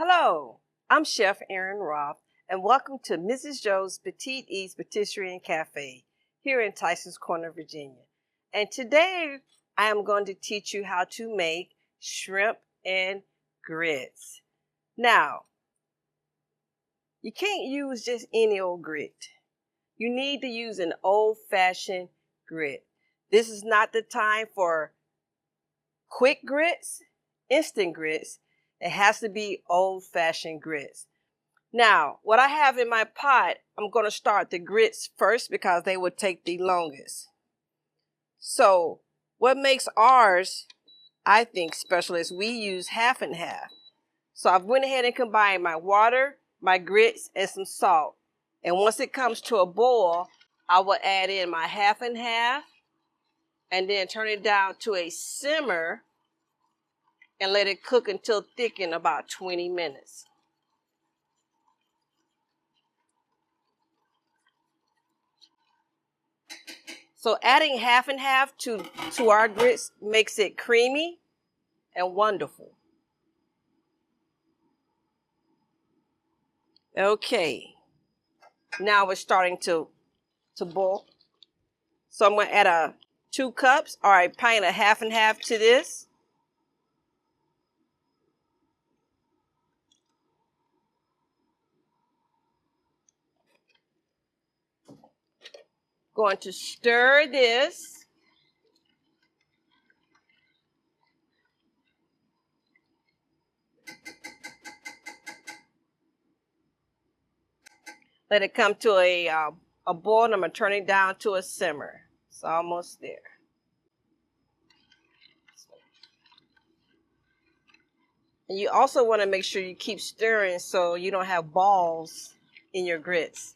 Hello, I'm Chef Erin Roth, and welcome to Mrs. Joe's Petite Patisserie and Cafe here in Tyson's Corner, Virginia. And today I am going to teach you how to make shrimp and grits. Now, you can't use just any old grit. You need to use an old-fashioned grit. This is not the time for quick grits, instant grits. It has to be old-fashioned grits. Now, what I have in my pot, I'm going to start the grits first because they would take the longest. So, what makes ours, I think, special is we use half and half. So I've went ahead and combined my water, my grits, and some salt. And once it comes to a boil, I will add in my half and half and then turn it down to a simmer and let it cook until thick in about 20 minutes. So adding half and half to our grits makes it creamy and wonderful. Okay, now we're starting to boil. So I'm going to add 2 cups or a pint of half and half to this. Going to stir this. Let it come to a boil, and I'm going to turn it down to a simmer. It's almost there. And you also want to make sure you keep stirring so you don't have balls in your grits.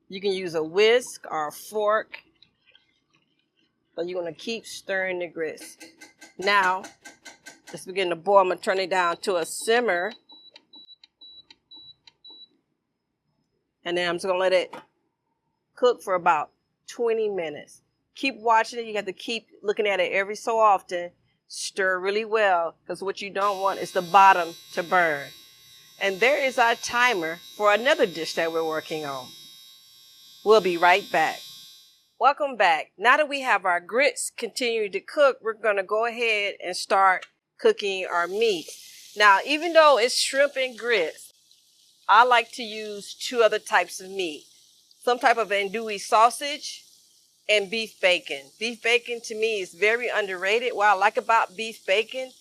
You can use a whisk or a fork, but you're going to keep stirring the grits. Now, let's begin to boil. I'm going to turn it down to a simmer. And then I'm just going to let it cook for about 20 minutes. Keep watching it. You have to keep looking at it every so often. Stir really well, because what you don't want is the bottom to burn. And there is our timer for another dish that we're working on. We'll be right back. Welcome back. Now that we have our grits continuing to cook, we're going to go ahead and start cooking our meat. Now, even though it's shrimp and grits, I like to use 2 other types of meat. Some type of andouille sausage and beef bacon. Beef bacon to me is very underrated. What I like about beef bacon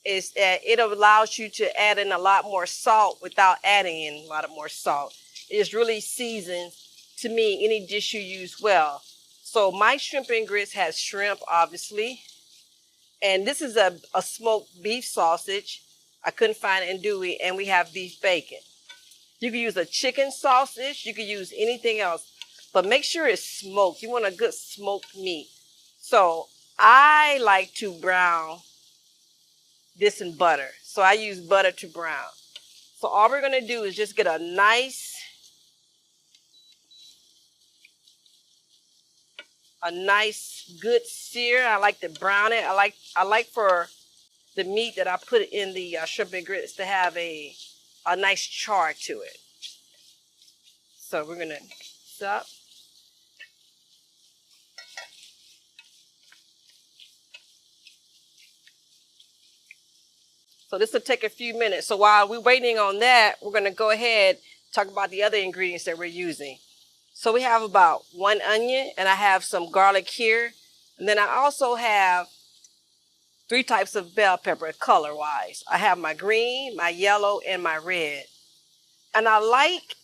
is that it allows you to add in a lot more salt without adding in a lot of more salt. It really seasons, to me, any dish you use well. So my shrimp and grits has shrimp, obviously. And this is a smoked beef sausage. I couldn't find andouille, and we have beef bacon. You can use a chicken sausage. You can use anything else. But make sure it's smoked. You want a good smoked meat. So I like to brown this in butter. So I use butter to brown. So all we're going to do is just get a nice good sear. I like to brown it. I like for the meat that I put in the shrimp and grits to have a nice char to it. So we're going to stop. So this will take a few minutes. So while we're waiting on that, we're going to go ahead and talk about the other ingredients that we're using. So we have about 1 onion, and I have some garlic here. And then I also have 3 types of bell pepper color-wise. I have my green, my yellow, and my red. And I like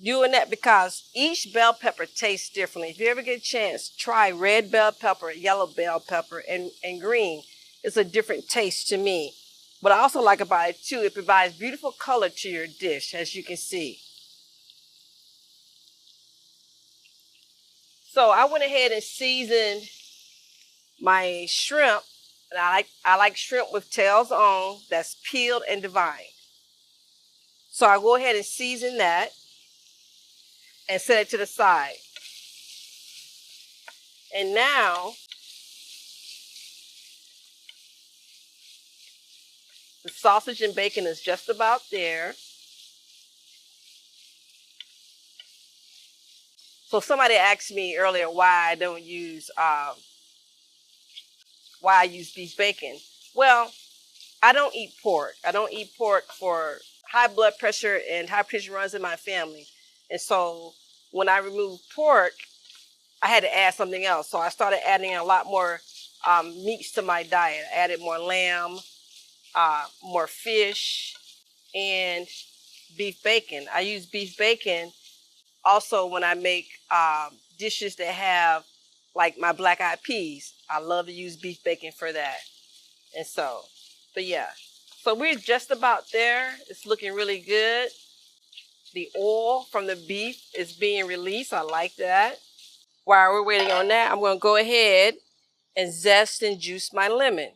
doing that because each bell pepper tastes differently. If you ever get a chance, try red bell pepper, yellow bell pepper, and green. It's a different taste to me. What I also like about it too, it provides beautiful color to your dish, as you can see. So I went ahead and seasoned my shrimp, and I like shrimp with tails on, that's peeled and deveined. So I go ahead and season that and set it to the side. And now The sausage and bacon is just about there. So somebody asked me earlier why I use beef bacon. Well, I don't eat pork. I don't eat pork for high blood pressure, and high pressure runs in my family. And so when I removed pork, I had to add something else. So I started adding a lot more meats to my diet. I added more lamb, more fish, and beef bacon. I use beef bacon also when I make dishes that have like my black eyed peas. I love to use beef bacon for that. And so, but yeah. So we're just about there. It's looking really good. The oil from the beef is being released. I like that. While we're waiting on that, I'm going to go ahead and zest and juice my lemon.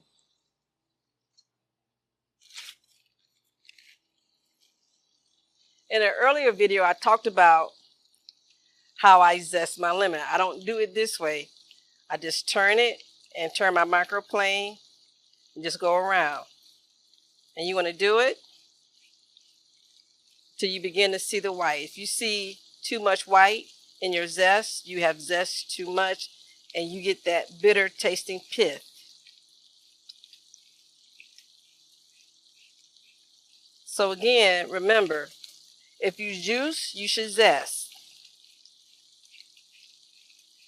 In an earlier video, I talked about how I zest my lemon. I don't do it this way. I just turn it and turn my microplane and just go around. And you want to do it till you begin to see the white. If you see too much white in your zest, you have zest too much, and you get that bitter tasting pith. So again, remember, if you juice, you should zest.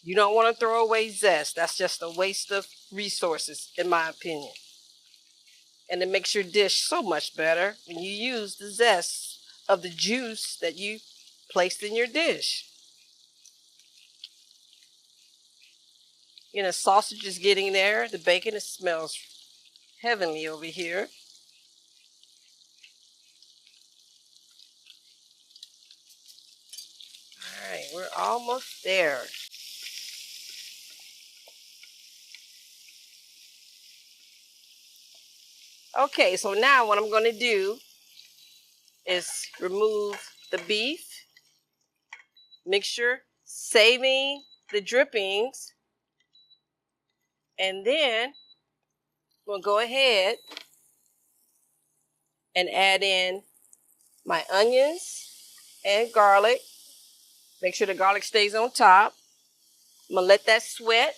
You don't want to throw away zest. That's just a waste of resources, in my opinion. And it makes your dish so much better when you use the zest of the juice that you placed in your dish. You know, sausage is getting there. The bacon, it smells heavenly over here. All right, we're almost there. Okay, so now what I'm going to do is remove the beef mixture, saving the drippings, and then we'll go ahead and add in my onions and garlic. Make sure the garlic stays on top. I'm going to let that sweat.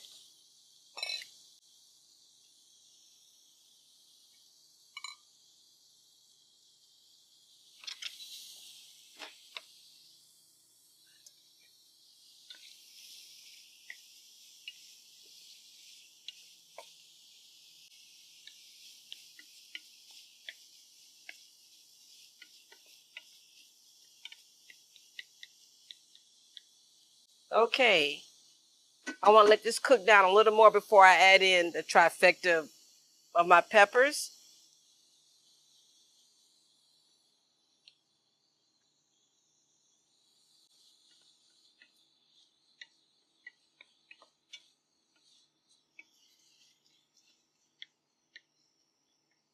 Okay, I want to let this cook down a little more before I add in the trifecta of my peppers.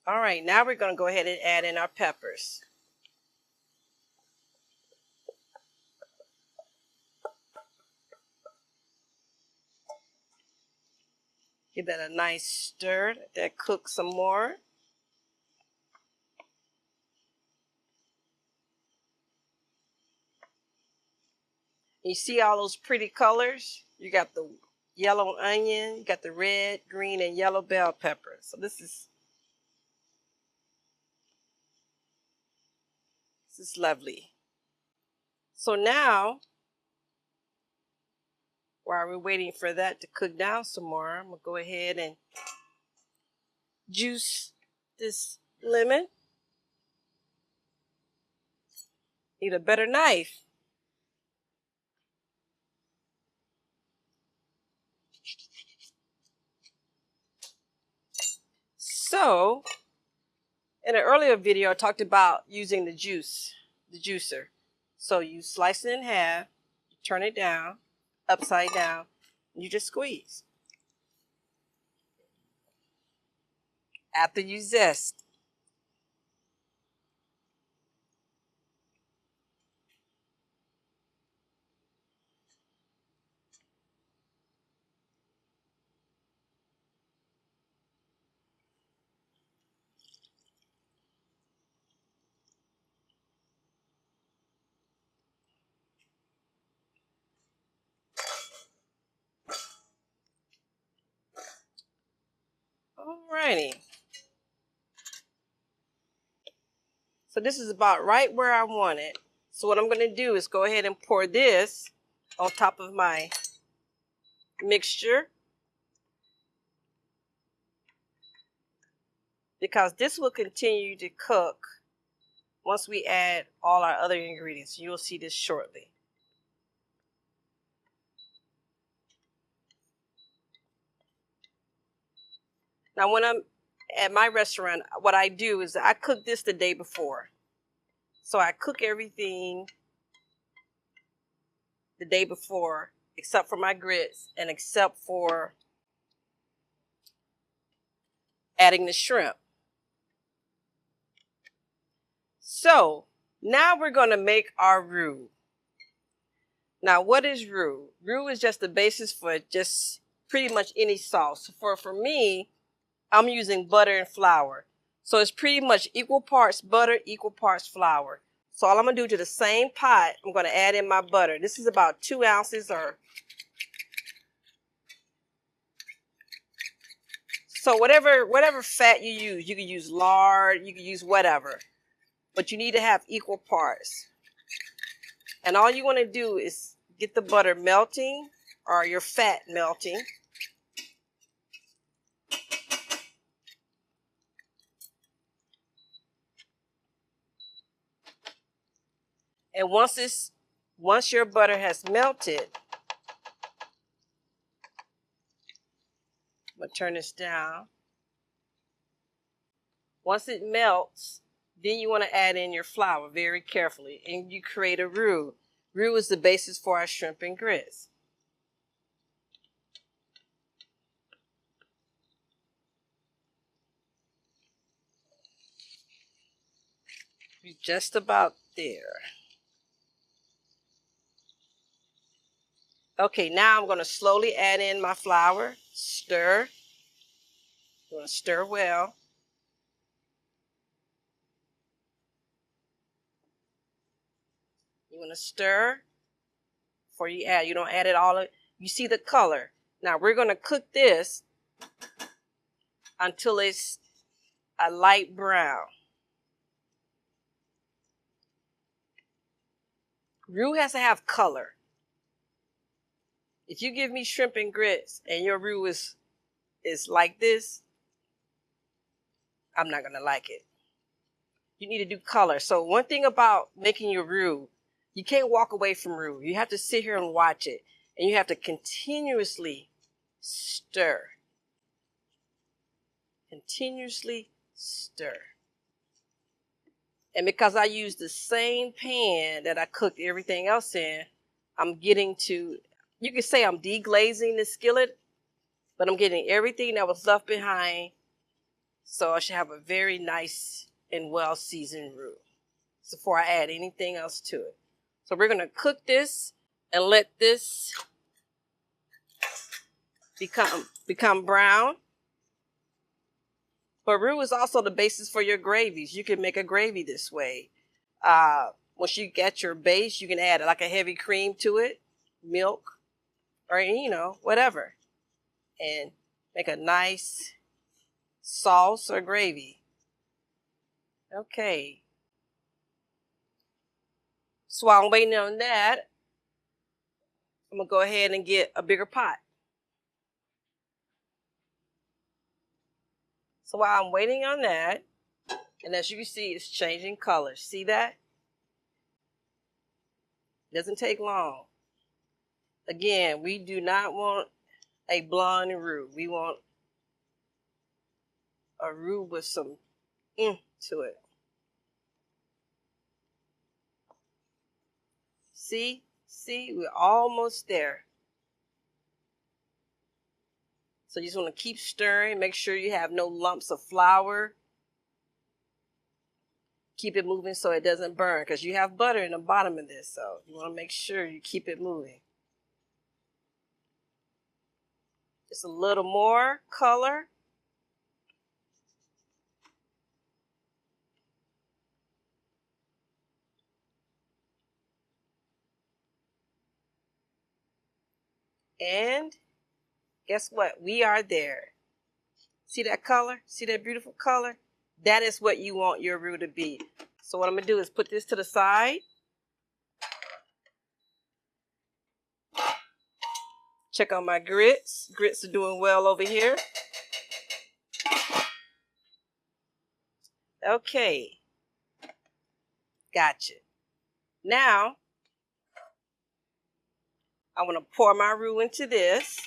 All right, now we're going to go ahead and add in our peppers. Give that a nice stir. Let that cook some more. You see all those pretty colors? You got the yellow onion, you got the red, green, and yellow bell pepper. So this is lovely. So now, while we're waiting for that to cook down some more, I'm going to go ahead and juice this lemon. Need a better knife. So, in an earlier video, I talked about using the juicer. So you slice it in half, you turn it down, upside down, and you just squeeze. After you zest. Alrighty. So this is about right where I want it. So what I'm going to do is go ahead and pour this on top of my mixture, because this will continue to cook once we add all our other ingredients. You'll see this shortly. Now when I'm at my restaurant, what I do is I cook this the day before. So I cook everything the day before, except for my grits and except for adding the shrimp. So now we're going to make our roux. Now, what is roux? Roux is just the basis for just pretty much any sauce. For me, I'm using butter and flour. So it's pretty much equal parts butter, equal parts flour. So all I'm going to do to the same pot, I'm going to add in my butter. This is about 2 ounces or so whatever fat you use. You can use lard, you can use whatever. But you need to have equal parts. And all you want to do is get the butter melting or your fat melting. And once your butter has melted, I'm going to turn this down. Once it melts, then you want to add in your flour very carefully, and you create a roux. Roux is the basis for our shrimp and grits. We're just about there. Okay, now I'm going to slowly add in my flour. Stir. You want to stir well. You want to stir before you add. You don't add it all. You see the color. Now we're going to cook this until it's a light brown. Roux has to have color. If you give me shrimp and grits and your roux is like this, I'm not going to like it. You need to do color. So one thing about making your roux, you can't walk away from roux. You have to sit here and watch it. And you have to continuously stir. Continuously stir. And because I use the same pan that I cooked everything else in, I'm getting to, you could say I'm deglazing the skillet, but I'm getting everything that was left behind. So I should have a very nice and well seasoned roux before I add anything else to it. So we're going to cook this and let this become brown. But roux is also the basis for your gravies. You can make a gravy this way. Once you get your base, you can add like a heavy cream to it, milk, or whatever, and make a nice sauce or gravy. Okay. So while I'm waiting on that, I'm going to go ahead and get a bigger pot. So while I'm waiting on that, and as you can see, it's changing colors. See that? It doesn't take long. Again, we do not want a blonde roux. We want a roux with some to it. See, we're almost there. So you just want to keep stirring. Make sure you have no lumps of flour. Keep it moving so it doesn't burn, because you have butter in the bottom of this. So you want to make sure you keep it moving. Just a little more color. And guess what? We are there. See that color? See that beautiful color? That is what you want your roux to be. So what I'm going to do is put this to the side. Check on my grits. Grits are doing well over here. Okay. Gotcha. Now, I want to pour my roux into this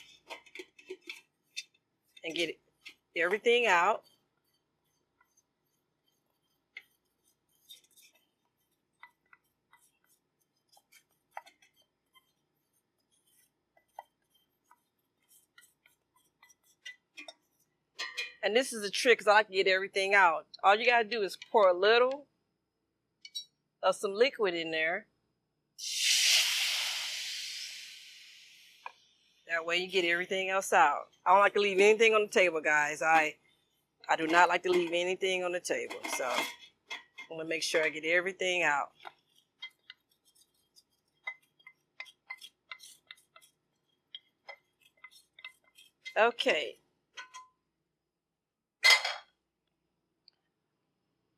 and get everything out. And this is a trick because I like to get everything out. All you got to do is pour a little of some liquid in there. That way you get everything else out. I don't like to leave anything on the table, guys. I do not like to leave anything on the table. So I'm going to make sure I get everything out. Okay.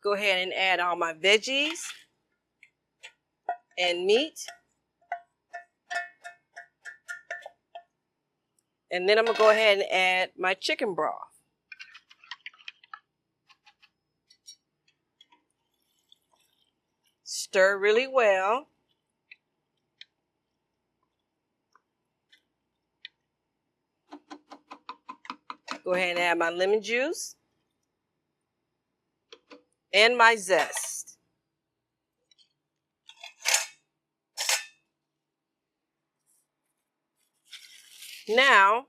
Go ahead and add all my veggies and meat. And then I'm going to go ahead and add my chicken broth. Stir really well. Go ahead and add my lemon juice and my zest. Now,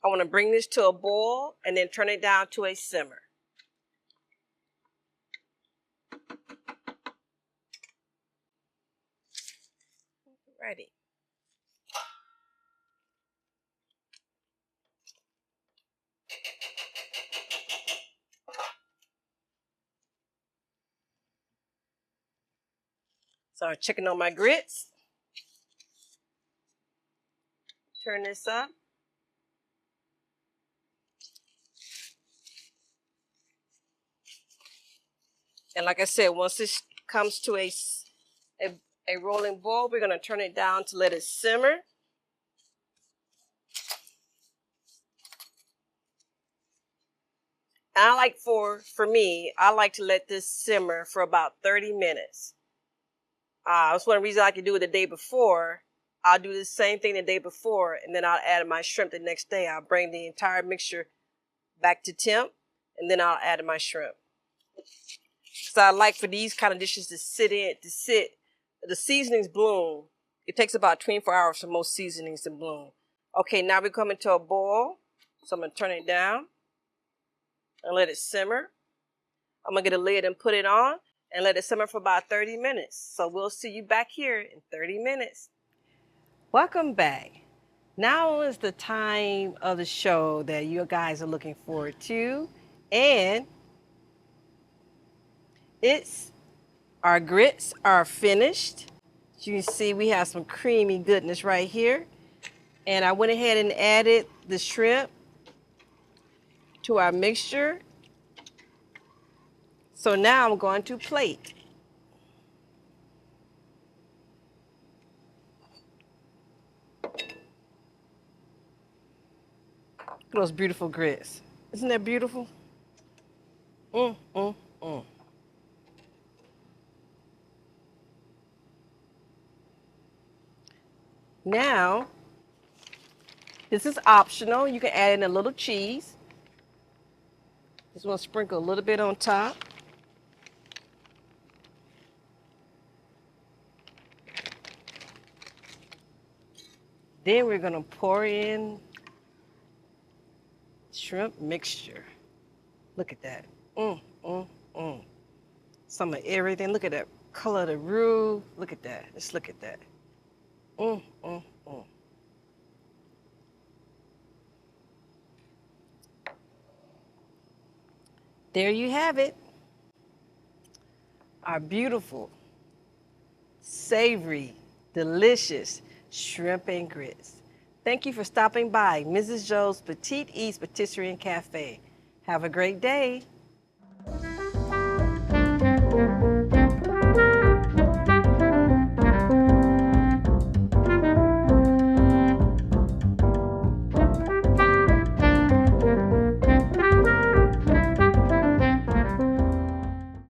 I want to bring this to a boil and then turn it down to a simmer. Ready. So I'm checking on my grits. Turn this up. And like I said, once this comes to a rolling boil, we're going to turn it down to let it simmer. And I like for me, I like to let this simmer for about 30 minutes. That's one reason I can do it the day before. I'll do the same thing the day before, and then I'll add my shrimp the next day. I'll bring the entire mixture back to temp, and then I'll add my shrimp. So I like for these kind of dishes to sit. The seasonings bloom. It takes about 24 hours for most seasonings to bloom. Okay, now we're coming to a boil. So I'm going to turn it down and let it simmer. I'm going to get a lid and put it on and let it simmer for about 30 minutes. So we'll see you back here in 30 minutes. Welcome back. Now is the time of the show that you guys are looking forward to. And our grits are finished. As you can see, we have some creamy goodness right here. And I went ahead and added the shrimp to our mixture. So now I'm going to plate. Look at those beautiful grits. Isn't that beautiful? Now, this is optional. You can add in a little cheese. Just want to sprinkle a little bit on top. Then we're going to pour in shrimp mixture. Look at that. Some of everything. Look at that color of the roux. Look at that. Just look at that. There you have it. Our beautiful, savory, delicious shrimp and grits. Thank you for stopping by Mrs. Joe's Petite East Patisserie and Cafe. Have a great day.